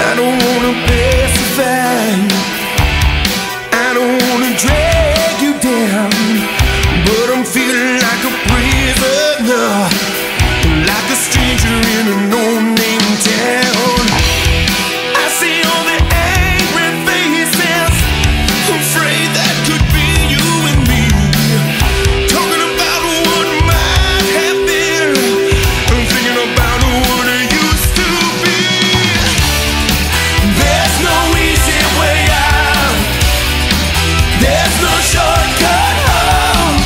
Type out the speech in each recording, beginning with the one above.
I don't wanna pacify, I don't wanna drag you down, but I'm feeling like a prisoner, like a stranger in a no-name town. I see all the angry faces, afraid that could be you and me, talking about what might have been, and thinking about what it used to be. There's no easy way out, there's no shortcut home,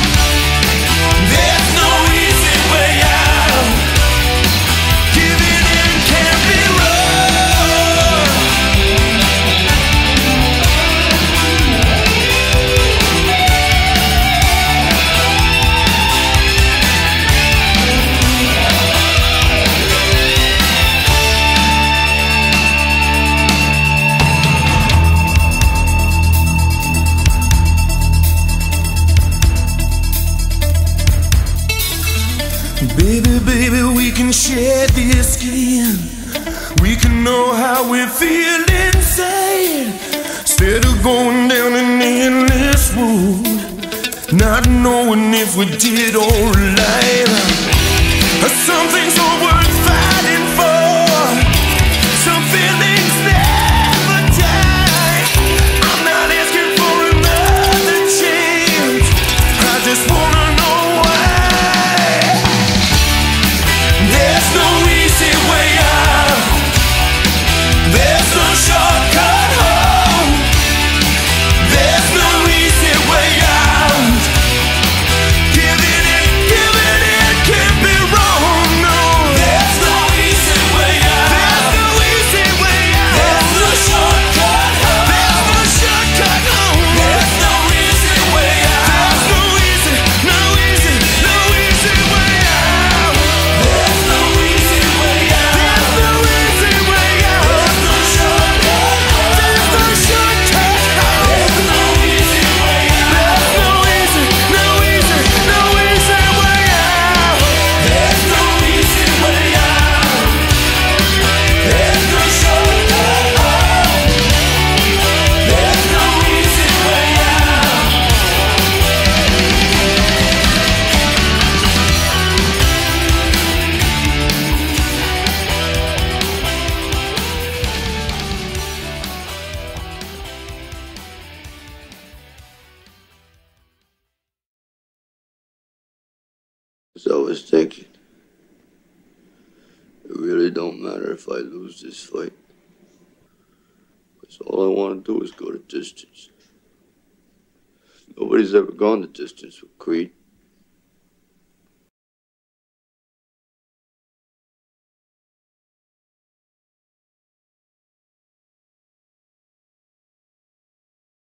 there's no easy way out, giving in can't be wrong. Baby, baby, we can share this skin, we can know how we feel inside, instead of going down an endless road, not knowing if we did alright. Some things are worth fighting for, some feelings never die. I'm not asking for another chance, I just wanna know why. There's no easy way out, there's no shortcut home, there's no easy way out, giving it can't be wrong, no. There's no easy way out, there's no easy way out, there's no shortcut home, there's no shortcut home, there's no easy way out, there's no easy way out, there's no easy way out, there's no easy way out, there's no shortcut home, there's no shortcut home, there's no easy way out, there's no easy way out, there's no easy way out, there's no shortcut home, there's no easy way out. So I was thinking, it really don't matter if I lose this fight, because all I want to do is go the distance. Nobody's ever gone the distance with Creed.